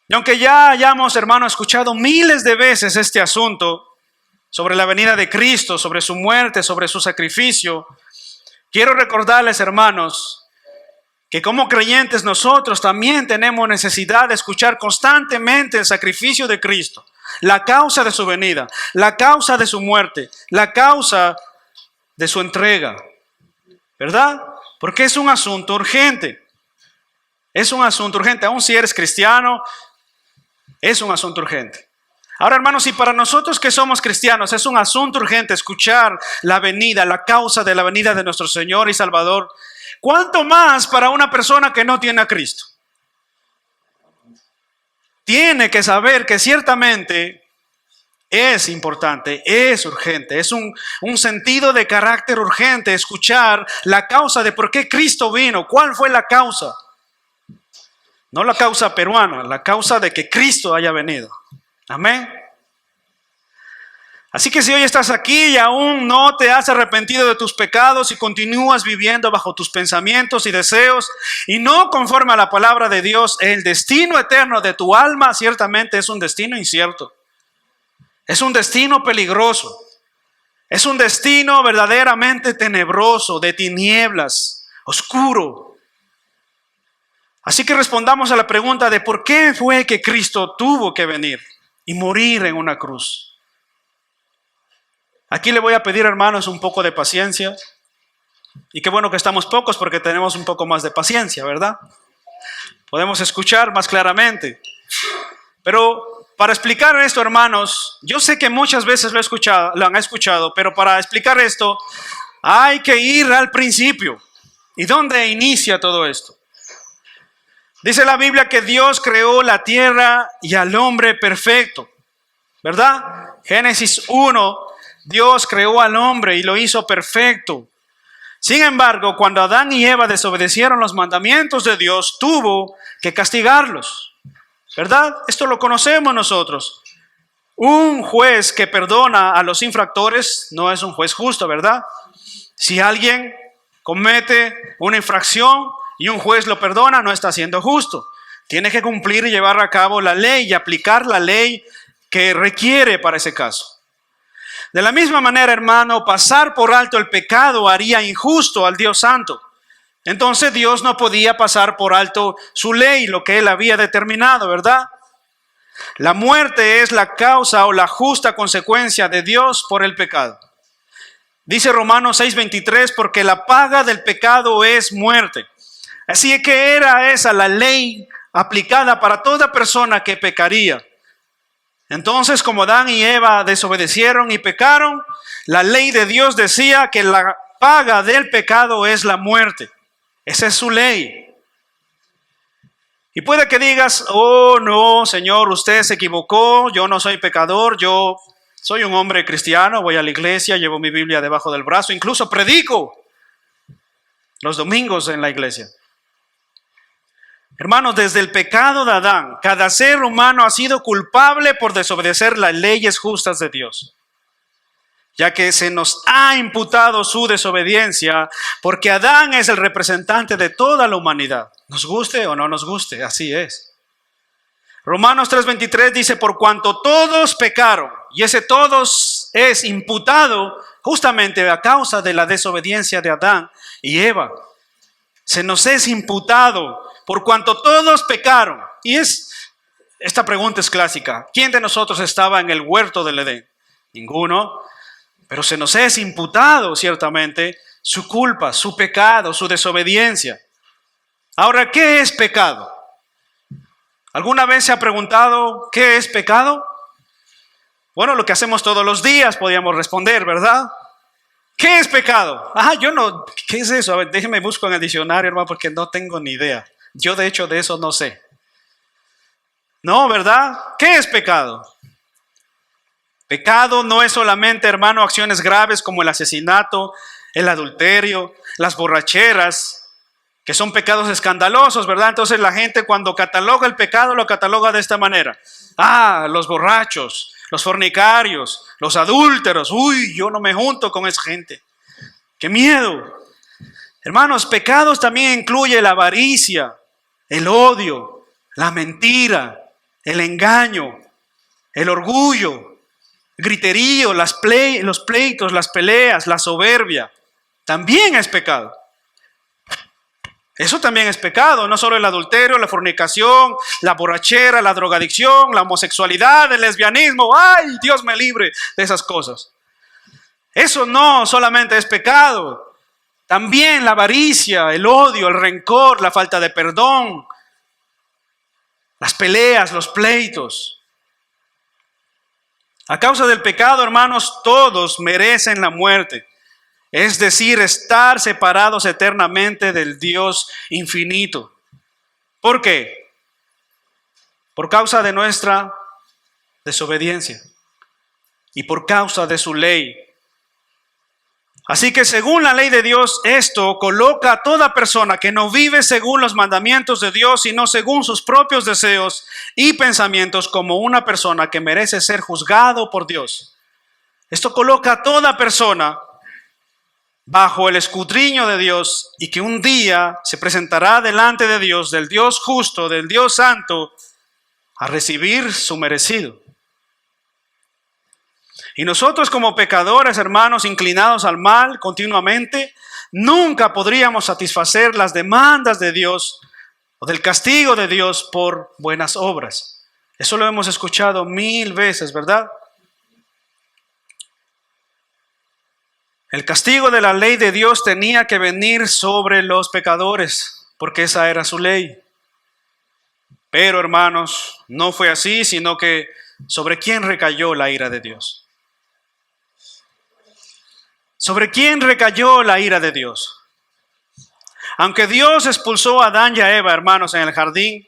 Y aunque ya hayamos, hermanos, escuchado miles de veces este asunto sobre la venida de Cristo, sobre su muerte, sobre su sacrificio, quiero recordarles, hermanos, que como creyentes nosotros también tenemos necesidad de escuchar constantemente el sacrificio de Cristo, la causa de su venida, la causa de su muerte, la causa de su entrega, ¿verdad? Porque es un asunto urgente. Es un asunto urgente, aun si eres cristiano, es un asunto urgente. Ahora, hermanos, si para nosotros que somos cristianos es un asunto urgente escuchar la venida, la causa de la venida de nuestro Señor y Salvador, ¿cuánto más para una persona que no tiene a Cristo? Tiene que saber que ciertamente es importante, es urgente, es un sentido de carácter urgente escuchar la causa de por qué Cristo vino, cuál fue la causa. No la causa peruana, la causa de que Cristo haya venido. Amén. Así que si hoy estás aquí y aún no te has arrepentido de tus pecados y continúas viviendo bajo tus pensamientos y deseos y no conforme a la palabra de Dios, el destino eterno de tu alma ciertamente es un destino incierto. Es un destino peligroso. Es un destino verdaderamente tenebroso, de tinieblas, oscuro. Así que respondamos a la pregunta de por qué fue que Cristo tuvo que venir y morir en una cruz. Aquí le voy a pedir, hermanos, un poco de paciencia. Y qué bueno que estamos pocos porque tenemos un poco más de paciencia, ¿verdad? Podemos escuchar más claramente. Pero para explicar esto, hermanos, yo sé que muchas veces lo han escuchado, pero para explicar esto hay que ir al principio. ¿Y dónde inicia todo esto? Dice la Biblia que Dios creó la tierra y al hombre perfecto, ¿verdad? Génesis 1, Dios creó al hombre y lo hizo perfecto. Sin embargo, cuando Adán y Eva desobedecieron los mandamientos de Dios, tuvo que castigarlos, ¿verdad? Esto lo conocemos nosotros. Un juez que perdona a los infractores no es un juez justo, ¿verdad? Si alguien comete una infracción y un juez lo perdona, no está siendo justo. Tiene que cumplir y llevar a cabo la ley y aplicar la ley que requiere para ese caso. De la misma manera, hermano, pasar por alto el pecado haría injusto al Dios Santo. Entonces Dios no podía pasar por alto su ley, lo que Él había determinado, ¿verdad? La muerte es la causa o la justa consecuencia de Dios por el pecado. Dice Romanos 6:23, porque la paga del pecado es muerte. Así que era esa la ley aplicada para toda persona que pecaría. Entonces, como Adán y Eva desobedecieron y pecaron, la ley de Dios decía que la paga del pecado es la muerte. Esa es su ley. Y puede que digas, oh no, Señor, usted se equivocó, yo no soy pecador, yo soy un hombre cristiano, voy a la iglesia, llevo mi Biblia debajo del brazo, incluso predico los domingos en la iglesia. Hermanos, desde el pecado de Adán, cada ser humano ha sido culpable por desobedecer las leyes justas de Dios, ya que se nos ha imputado su desobediencia, porque Adán es el representante de toda la humanidad. Nos guste o no nos guste, así es. Romanos 3:23 dice, por cuanto todos pecaron, y ese todos es imputado justamente a causa de la desobediencia de Adán y Eva. Se nos es imputado por cuanto todos pecaron. Y esta pregunta es clásica. ¿Quién de nosotros estaba en el huerto del Edén? Ninguno. Pero se nos es imputado ciertamente su culpa, su pecado, su desobediencia. Ahora, ¿qué es pecado? ¿Alguna vez se ha preguntado qué es pecado? Bueno, lo que hacemos todos los días podríamos responder, ¿verdad? ¿Qué es pecado? Yo no, ¿qué es eso? A ver, déjeme busco en el diccionario, hermano, porque no tengo ni idea. Yo de hecho de eso no sé. No, ¿verdad? ¿Qué es pecado? Pecado no es solamente, hermano, acciones graves como el asesinato, el adulterio, las borracheras, que son pecados escandalosos, ¿verdad? Entonces la gente cuando cataloga el pecado lo cataloga de esta manera. Los borrachos, los fornicarios, los adúlteros. Uy, yo no me junto con esa gente. ¡Qué miedo! Hermanos, pecados también incluye la avaricia, el odio, la mentira, el engaño, el orgullo, el griterío, los pleitos, las peleas, la soberbia. También es pecado. Eso también es pecado, no solo el adulterio, la fornicación, la borrachera, la drogadicción, la homosexualidad, el lesbianismo. ¡Ay, Dios me libre de esas cosas! Eso no solamente es pecado, también la avaricia, el odio, el rencor, la falta de perdón, las peleas, los pleitos. A causa del pecado, hermanos, todos merecen la muerte. Es decir, estar separados eternamente del Dios infinito. ¿Por qué? Por causa de nuestra desobediencia y por causa de su ley. Así que según la ley de Dios, esto coloca a toda persona que no vive según los mandamientos de Dios, sino según sus propios deseos y pensamientos, como una persona que merece ser juzgado por Dios. Esto coloca a toda persona bajo el escrutinio de Dios y que un día se presentará delante de Dios, del Dios justo, del Dios santo, a recibir su merecido. Y nosotros como pecadores, hermanos, inclinados al mal continuamente, nunca podríamos satisfacer las demandas de Dios o del castigo de Dios por buenas obras. Eso lo hemos escuchado 1000 veces, ¿verdad? El castigo de la ley de Dios tenía que venir sobre los pecadores, porque esa era su ley. Pero, hermanos, no fue así, sino que ¿sobre quién recayó la ira de Dios? ¿Sobre quién recayó la ira de Dios? Aunque Dios expulsó a Adán y a Eva, hermanos, en el jardín,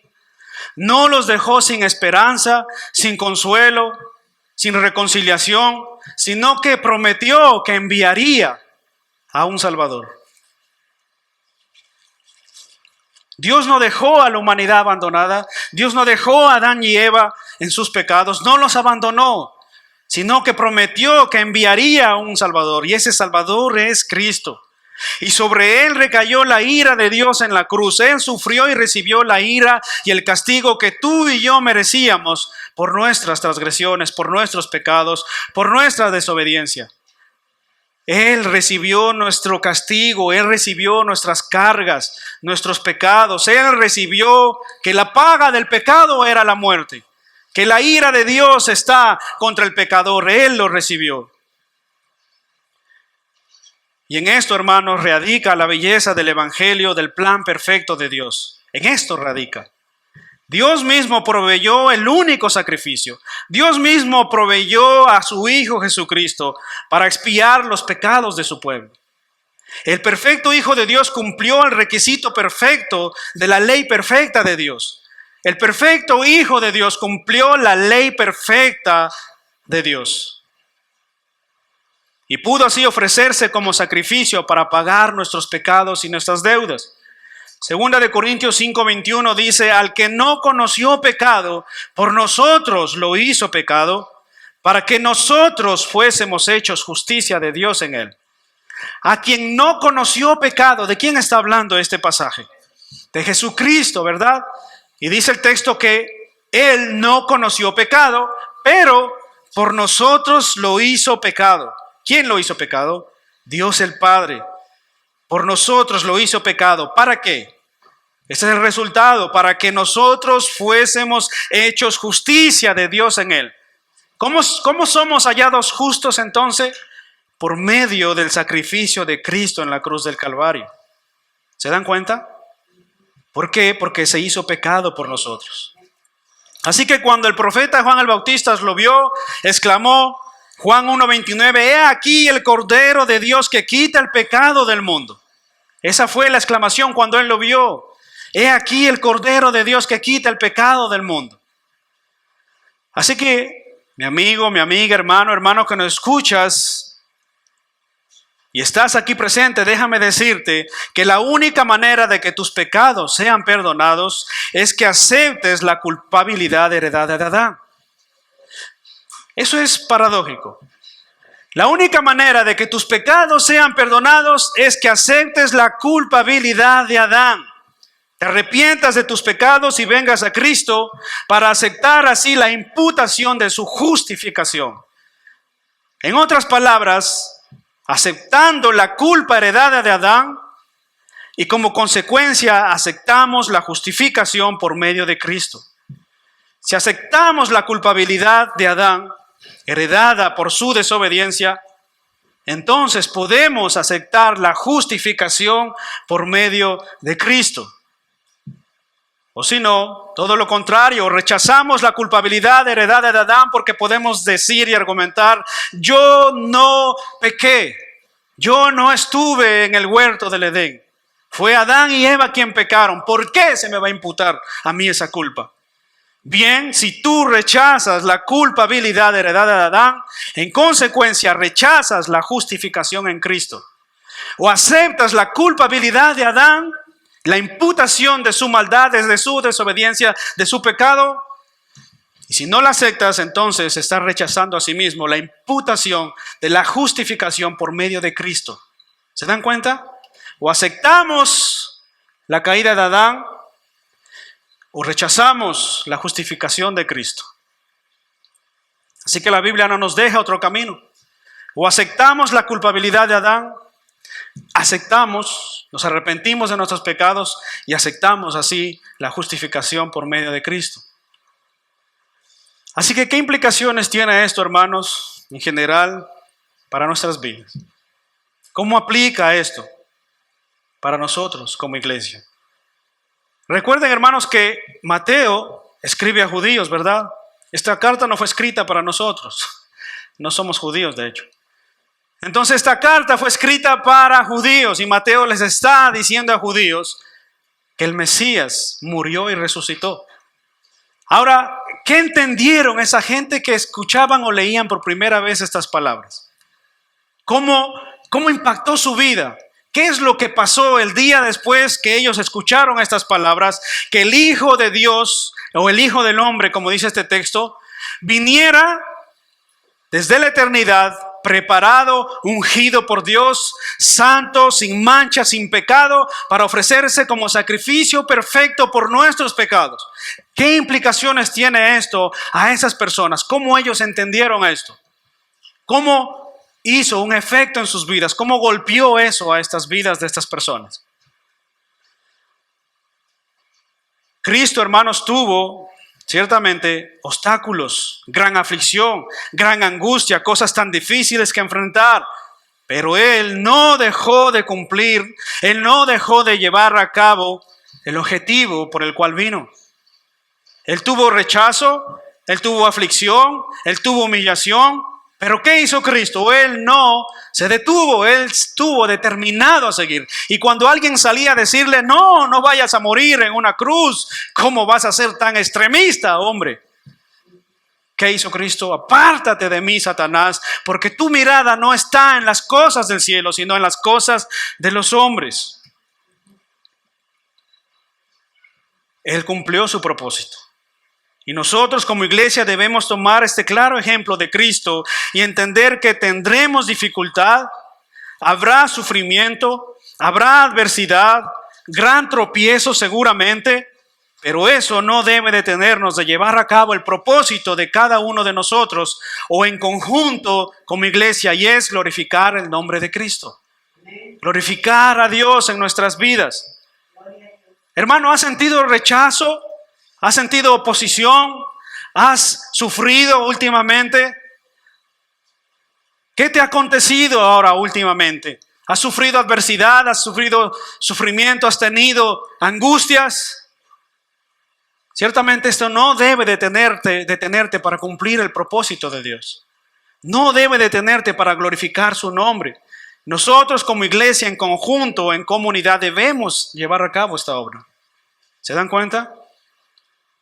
no los dejó sin esperanza, sin consuelo, sin reconciliación, sino que prometió que enviaría a un Salvador. Dios no dejó a la humanidad abandonada. Dios no dejó a Adán y Eva en sus pecados. No los abandonó, sino que prometió que enviaría a un Salvador. Y ese Salvador es Cristo. Y sobre él recayó la ira de Dios en la cruz. Él sufrió y recibió la ira y el castigo que tú y yo merecíamos por nuestras transgresiones, por nuestros pecados, por nuestra desobediencia. Él recibió nuestro castigo, Él recibió nuestras cargas, nuestros pecados. Él recibió que la paga del pecado era la muerte, que la ira de Dios está contra el pecador. Él lo recibió. Y en esto, hermanos, radica la belleza del evangelio, del plan perfecto de Dios. En esto radica. Dios mismo proveyó el único sacrificio. Dios mismo proveyó a su Hijo Jesucristo para expiar los pecados de su pueblo. El perfecto Hijo de Dios cumplió el requisito perfecto de la ley perfecta de Dios. El perfecto Hijo de Dios cumplió la ley perfecta de Dios. Y pudo así ofrecerse como sacrificio para pagar nuestros pecados y nuestras deudas. Segunda de Corintios 5:21 dice: al que no conoció pecado, por nosotros lo hizo pecado, para que nosotros fuésemos hechos justicia de Dios en él. A quien no conoció pecado, ¿de quién está hablando este pasaje? De Jesucristo, ¿verdad? Y dice el texto que Él no conoció pecado, pero por nosotros lo hizo pecado. ¿Quién lo hizo pecado? Dios el Padre. Por nosotros lo hizo pecado. ¿Para qué? Ese es el resultado, para que nosotros fuésemos hechos justicia de Dios en Él. ¿Cómo somos hallados justos entonces? Por medio del sacrificio de Cristo en la cruz del Calvario. ¿Se dan cuenta? ¿Por qué? Porque se hizo pecado por nosotros. Así que cuando el profeta Juan el Bautista lo vio, exclamó, Juan 1:29, he aquí el Cordero de Dios que quita el pecado del mundo. Esa fue la exclamación cuando él lo vio. He aquí el Cordero de Dios que quita el pecado del mundo. Así que, mi amigo, mi amiga, hermano que nos escuchas y estás aquí presente, déjame decirte que la única manera de que tus pecados sean perdonados es que aceptes la culpabilidad heredada de Adán. Eso es paradójico. La única manera de que tus pecados sean perdonados es que aceptes la culpabilidad de Adán. Te arrepientas de tus pecados y vengas a Cristo para aceptar así la imputación de su justificación. En otras palabras, aceptando la culpa heredada de Adán y como consecuencia aceptamos la justificación por medio de Cristo. Si aceptamos la culpabilidad de Adán, heredada por su desobediencia, entonces podemos aceptar la justificación por medio de Cristo. O si no, todo lo contrario, rechazamos la culpabilidad heredada de Adán porque podemos decir y argumentar, yo no pequé, yo no estuve en el huerto del Edén. Fue Adán y Eva quien pecaron. ¿Por qué se me va a imputar a mí esa culpa? Bien, si tú rechazas la culpabilidad heredada de Adán, en consecuencia rechazas la justificación en Cristo. O aceptas la culpabilidad de Adán, la imputación de su maldad, de su desobediencia, de su pecado. Y si no la aceptas, entonces estás rechazando a sí mismo la imputación de la justificación por medio de Cristo. ¿Se dan cuenta? O aceptamos la caída de Adán, o rechazamos la justificación de Cristo. Así que la Biblia no nos deja otro camino. O aceptamos la culpabilidad de Adán, aceptamos, nos arrepentimos de nuestros pecados y aceptamos así la justificación por medio de Cristo. Así que, ¿qué implicaciones tiene esto, hermanos, en general para nuestras vidas? ¿Cómo aplica esto para nosotros como iglesia? Recuerden, hermanos, que Mateo escribe a judíos, ¿verdad? Esta carta no fue escrita para nosotros. No somos judíos, de hecho. Entonces, esta carta fue escrita para judíos y Mateo les está diciendo a judíos que el Mesías murió y resucitó. Ahora, ¿qué entendieron esa gente que escuchaban o leían por primera vez estas palabras? ¿Cómo impactó su vida? ¿Qué es lo que pasó el día después que ellos escucharon estas palabras? Que el Hijo de Dios, o el Hijo del Hombre, como dice este texto, viniera desde la eternidad, preparado, ungido por Dios, santo, sin mancha, sin pecado, para ofrecerse como sacrificio perfecto por nuestros pecados. ¿Qué implicaciones tiene esto a esas personas? ¿Cómo ellos entendieron esto? ¿Cómo hizo un efecto en sus vidas? ¿Cómo golpeó eso a estas vidas de estas personas? Cristo, hermanos, tuvo ciertamente obstáculos, gran aflicción, gran angustia, cosas tan difíciles que enfrentar. Pero Él no dejó de cumplir, Él no dejó de llevar a cabo el objetivo por el cual vino. Él tuvo rechazo, Él tuvo aflicción, Él tuvo humillación. Pero ¿qué hizo Cristo? Él no se detuvo, Él estuvo determinado a seguir. Y cuando alguien salía a decirle, no vayas a morir en una cruz, ¿cómo vas a ser tan extremista, hombre? ¿Qué hizo Cristo? Apártate de mí, Satanás, porque tu mirada no está en las cosas del cielo, sino en las cosas de los hombres. Él cumplió su propósito. Y nosotros como iglesia debemos tomar este claro ejemplo de Cristo y entender que tendremos dificultad, habrá sufrimiento, habrá adversidad, gran tropiezo seguramente, Pero eso no debe detenernos de llevar a cabo el propósito de cada uno de nosotros o en conjunto como iglesia, y es glorificar el nombre de Cristo. Glorificar a Dios en nuestras vidas. Hermano, ¿has sentido rechazo? ¿Has sentido oposición? ¿Has sufrido últimamente? ¿Qué te ha acontecido ahora últimamente? ¿Has sufrido adversidad? ¿Has sufrido sufrimiento? ¿Has tenido angustias? Ciertamente esto no debe detenerte para cumplir el propósito de Dios. No debe detenerte para glorificar su nombre. Nosotros como iglesia en conjunto, en comunidad, debemos llevar a cabo esta obra. ¿Se dan cuenta?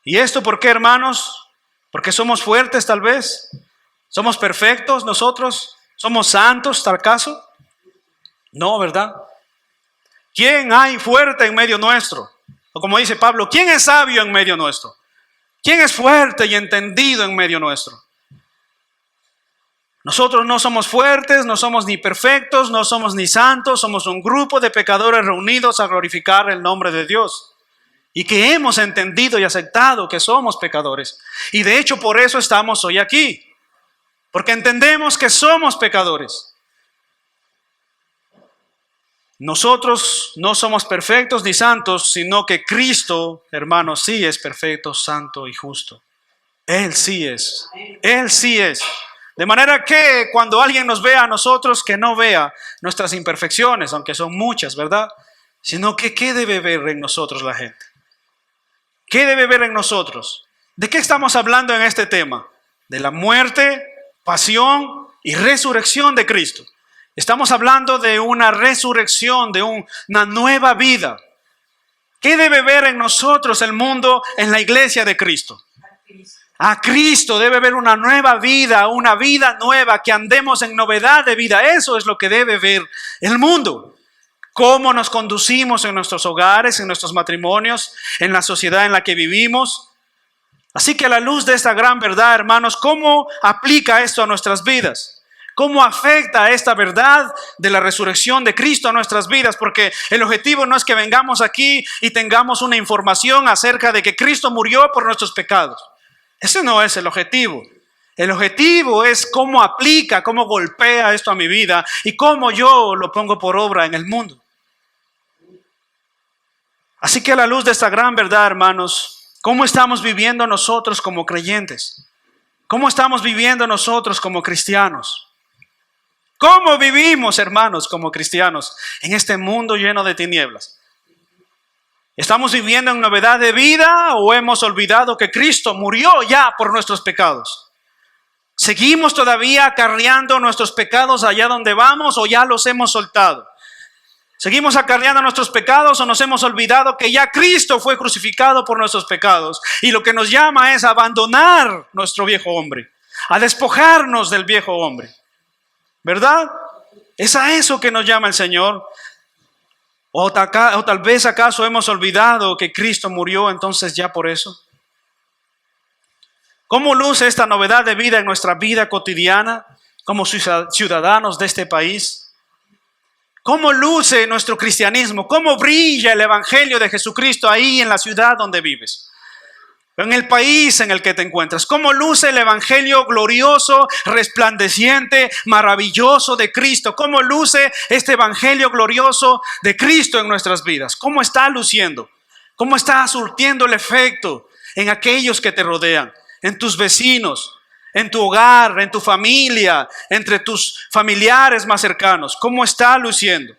¿Y esto por qué, hermanos? ¿Porque somos fuertes tal vez? ¿Somos perfectos nosotros? ¿Somos santos tal caso? No, ¿verdad? ¿Quién hay fuerte en medio nuestro? O como dice Pablo, ¿quién es sabio en medio nuestro? ¿Quién es fuerte y entendido en medio nuestro? Nosotros no somos fuertes, no somos ni perfectos, no somos ni santos, somos un grupo de pecadores reunidos a glorificar el nombre de Dios. Y que hemos entendido y aceptado que somos pecadores. Y de hecho por eso estamos hoy aquí. Porque entendemos que somos pecadores. Nosotros no somos perfectos ni santos, sino que Cristo, hermanos, sí es perfecto, santo y justo. Él sí es. Él sí es. De manera que cuando alguien nos vea a nosotros, que no vea nuestras imperfecciones, aunque son muchas, ¿verdad? Sino que ¿qué debe ver en nosotros la gente? ¿Qué debe ver en nosotros? ¿De qué estamos hablando en este tema? De la muerte, pasión y resurrección de Cristo. Estamos hablando de una resurrección, de una nueva vida. ¿Qué debe ver en nosotros el mundo en la iglesia de Cristo? A Cristo debe ver una nueva vida, una vida nueva, que andemos en novedad de vida. Eso es lo que debe ver el mundo. Cómo nos conducimos en nuestros hogares, en nuestros matrimonios, en la sociedad en la que vivimos. Así que a la luz de esta gran verdad, hermanos, ¿cómo aplica esto a nuestras vidas? ¿Cómo afecta esta verdad de la resurrección de Cristo a nuestras vidas? Porque el objetivo no es que vengamos aquí y tengamos una información acerca de que Cristo murió por nuestros pecados. Ese no es el objetivo. El objetivo es cómo aplica, cómo golpea esto a mi vida y cómo yo lo pongo por obra en el mundo. Así que a la luz de esta gran verdad, hermanos, ¿cómo estamos viviendo nosotros como creyentes? ¿Cómo estamos viviendo nosotros como cristianos? ¿Cómo vivimos, hermanos, como cristianos en este mundo lleno de tinieblas? ¿Estamos viviendo en novedad de vida o hemos olvidado que Cristo murió ya por nuestros pecados? ¿Seguimos todavía acarreando nuestros pecados allá donde vamos o ya los hemos soltado? ¿Seguimos acarreando nuestros pecados o nos hemos olvidado que ya Cristo fue crucificado por nuestros pecados? Y lo que nos llama es a abandonar nuestro viejo hombre, a despojarnos del viejo hombre. ¿Verdad? Es a eso que nos llama el Señor. O tal vez acaso hemos olvidado que Cristo murió entonces ya por eso. ¿Cómo luce esta novedad de vida en nuestra vida cotidiana como ciudadanos de este país? ¿Cómo luce nuestro cristianismo? ¿Cómo brilla el evangelio de Jesucristo ahí en la ciudad donde vives? En el país en el que te encuentras. ¿Cómo luce el evangelio glorioso, resplandeciente, maravilloso de Cristo? ¿Cómo luce este evangelio glorioso de Cristo en nuestras vidas? ¿Cómo está luciendo? ¿Cómo está surtiendo el efecto en aquellos que te rodean? En tus vecinos, en tu hogar, en tu familia, entre tus familiares más cercanos. ¿Cómo está luciendo?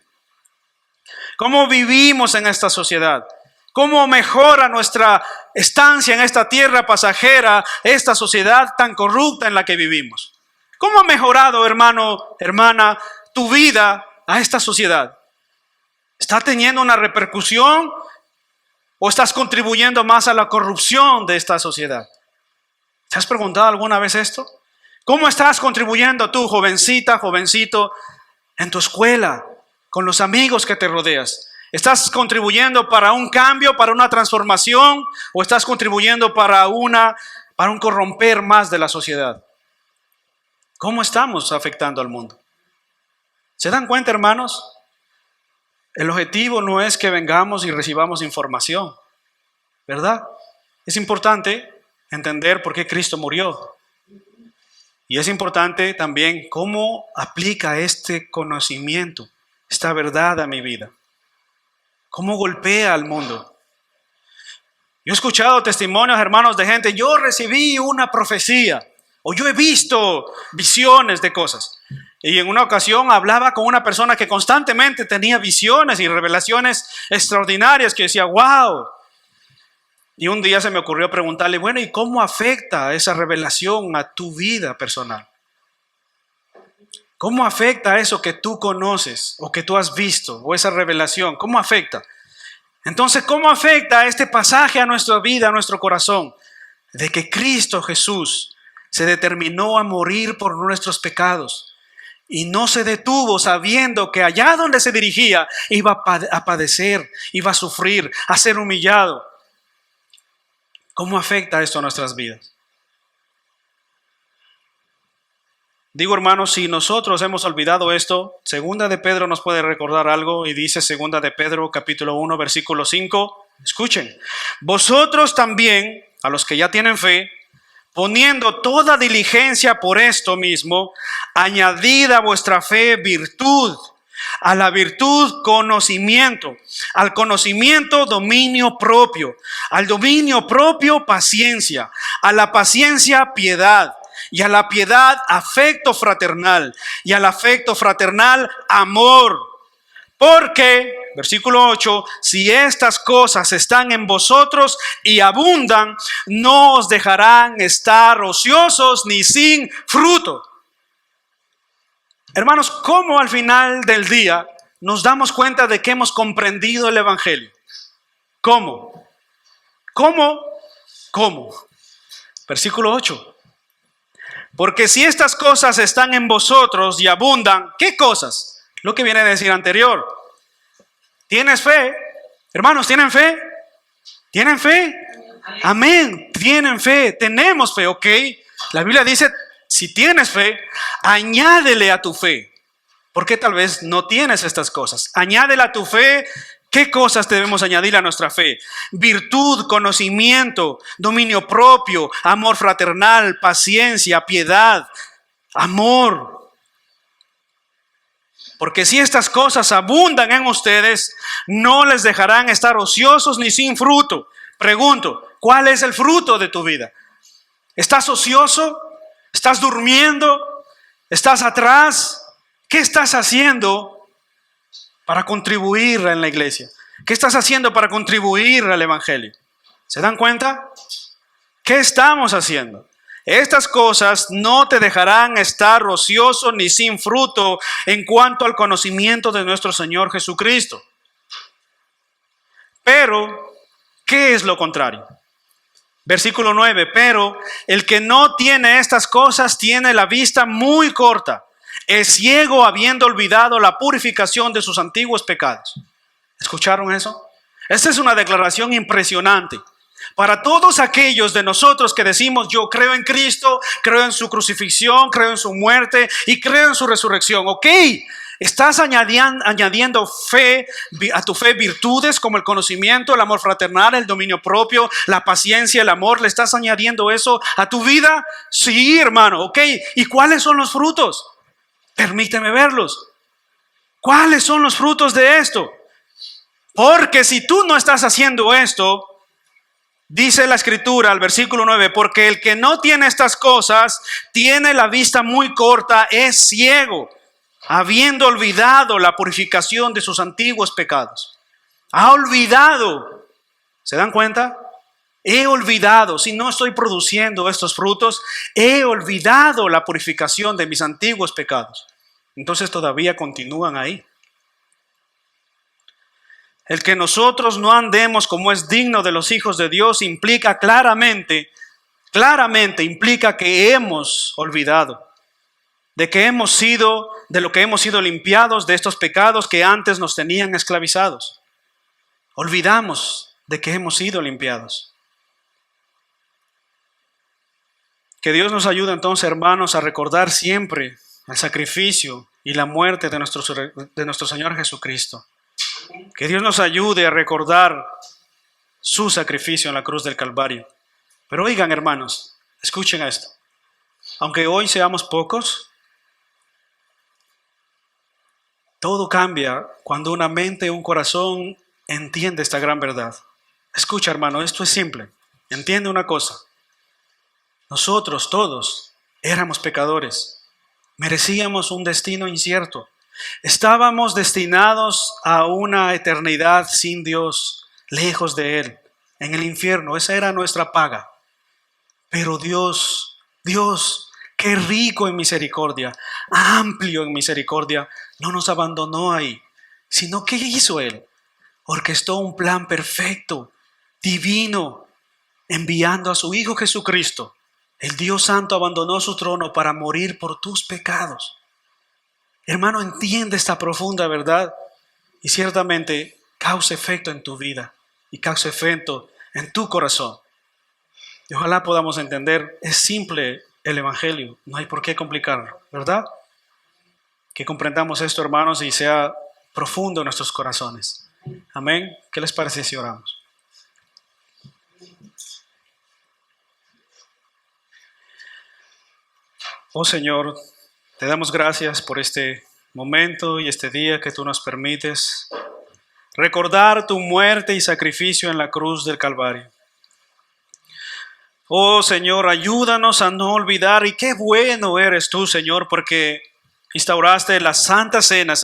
¿Cómo vivimos en esta sociedad? ¿Cómo mejora nuestra estancia en esta tierra pasajera, esta sociedad tan corrupta en la que vivimos? ¿Cómo ha mejorado, hermano, hermana, tu vida a esta sociedad? ¿Está teniendo una repercusión o estás contribuyendo más a la corrupción de esta sociedad? ¿Te has preguntado alguna vez esto? ¿Cómo estás contribuyendo tú, jovencita, jovencito, en tu escuela, con los amigos que te rodeas? ¿Estás contribuyendo para un cambio, para una transformación? ¿O estás contribuyendo para un corromper más de la sociedad? ¿Cómo estamos afectando al mundo? ¿Se dan cuenta, hermanos? El objetivo no es que vengamos y recibamos información, ¿verdad? es importante entender por qué Cristo murió. Y es importante también cómo aplica este conocimiento, esta verdad a mi vida. Cómo golpea al mundo. Yo he escuchado testimonios, hermanos, de gente, yo recibí una profecía o yo he visto visiones de cosas. Y en una ocasión hablaba con una persona que constantemente tenía visiones y revelaciones extraordinarias que decía, wow. Y un día se me ocurrió preguntarle, bueno, ¿y cómo afecta esa revelación a tu vida personal? ¿Cómo afecta eso que tú conoces o que tú has visto o esa revelación? ¿Cómo afecta? Entonces, ¿cómo afecta este pasaje a nuestra vida, a nuestro corazón? De que Cristo Jesús se determinó a morir por nuestros pecados y no se detuvo sabiendo que allá donde se dirigía iba a padecer, iba a sufrir, a ser humillado. ¿Cómo afecta esto a nuestras vidas? Digo, hermanos, si nosotros hemos olvidado esto, Segunda de Pedro nos puede recordar algo y dice Segunda de Pedro capítulo 1 versículo 5. Escuchen, vosotros también, a los que ya tienen fe, poniendo toda diligencia por esto mismo, añadid a vuestra fe virtud, a la virtud conocimiento, al conocimiento dominio propio, al dominio propio paciencia, a la paciencia piedad, y a la piedad afecto fraternal, y al afecto fraternal amor. Porque, versículo 8, si estas cosas están en vosotros y abundan, no os dejarán estar ociosos ni sin fruto. Hermanos, ¿cómo al final del día nos damos cuenta de que hemos comprendido el Evangelio? ¿Cómo? Versículo 8. Porque si estas cosas están en vosotros y abundan, ¿qué cosas? Lo que viene a decir anterior. ¿Tienes fe? Hermanos, ¿tienen fe? ¿Tienen fe? Amén. Tienen fe. Tenemos fe, ¿ok? La Biblia dice, si tienes fe, añádele a tu fe. Porque tal vez no tienes estas cosas. Añádele a tu fe. ¿Qué cosas debemos añadir a nuestra fe? Virtud, conocimiento, dominio propio, amor fraternal, paciencia, piedad, amor. Porque si estas cosas abundan en ustedes, no les dejarán estar ociosos ni sin fruto. Pregunto, ¿cuál es el fruto de tu vida? ¿Estás ocioso? ¿Estás durmiendo? ¿Estás atrás? ¿Qué estás haciendo para contribuir en la iglesia? ¿Qué estás haciendo para contribuir al Evangelio? ¿Se dan cuenta? ¿Qué estamos haciendo? Estas cosas no te dejarán estar ocioso ni sin fruto en cuanto al conocimiento de nuestro Señor Jesucristo. Pero, ¿qué es lo contrario? Versículo 9, pero el que no tiene estas cosas tiene la vista muy corta. Es ciego habiendo olvidado la purificación de sus antiguos pecados. ¿Escucharon eso? Esta es una declaración impresionante. Para todos aquellos de nosotros que decimos, yo creo en Cristo, creo en su crucifixión, creo en su muerte y creo en su resurrección. Ok, estás añadiendo fe, a tu fe virtudes como el conocimiento, el amor fraternal, el dominio propio, la paciencia, el amor. ¿Le estás añadiendo eso a tu vida? Sí, hermano, ok. ¿Y cuáles son los frutos? Permíteme verlos. ¿Cuáles son los frutos de esto? Porque si tú no estás haciendo esto, dice la Escritura, al versículo 9, porque el que no tiene estas cosas tiene la vista muy corta, es ciego, habiendo olvidado la purificación de sus antiguos pecados. Ha olvidado. ¿Se dan cuenta? He olvidado, si no estoy produciendo estos frutos, he olvidado la purificación de mis antiguos pecados. Entonces todavía continúan ahí. El que nosotros no andemos como es digno de los hijos de Dios implica claramente implica que hemos olvidado, de lo que hemos sido limpiados de estos pecados que antes nos tenían esclavizados. Olvidamos de que hemos sido limpiados. Que Dios nos ayude entonces, hermanos, a recordar siempre el sacrificio y la muerte de nuestro Señor Jesucristo. Que Dios nos ayude a recordar su sacrificio en la cruz del Calvario. Pero oigan, hermanos, escuchen esto. Aunque hoy seamos pocos, todo cambia cuando una mente y un corazón entiende esta gran verdad. Escucha, hermano, esto es simple. Entiende una cosa. Nosotros todos éramos pecadores. Merecíamos un destino incierto. Estábamos destinados a una eternidad sin Dios, lejos de Él, en el infierno. Esa era nuestra paga. Pero Dios, qué rico en misericordia, amplio en misericordia, no nos abandonó ahí, sino ¿qué hizo Él? Orquestó un plan perfecto, divino, enviando a su Hijo Jesucristo. El Dios Santo abandonó su trono para morir por tus pecados. Hermano, entiende esta profunda verdad y ciertamente causa efecto en tu vida y causa efecto en tu corazón. Y ojalá podamos entender, es simple el Evangelio, no hay por qué complicarlo, ¿verdad? Que comprendamos esto, hermanos, y sea profundo en nuestros corazones. Amén. ¿Qué les parece si oramos? Oh Señor, te damos gracias por este momento y este día que tú nos permites recordar tu muerte y sacrificio en la cruz del Calvario. Oh Señor, ayúdanos a no olvidar, y qué bueno eres tú, Señor, porque instauraste la Santa Cena.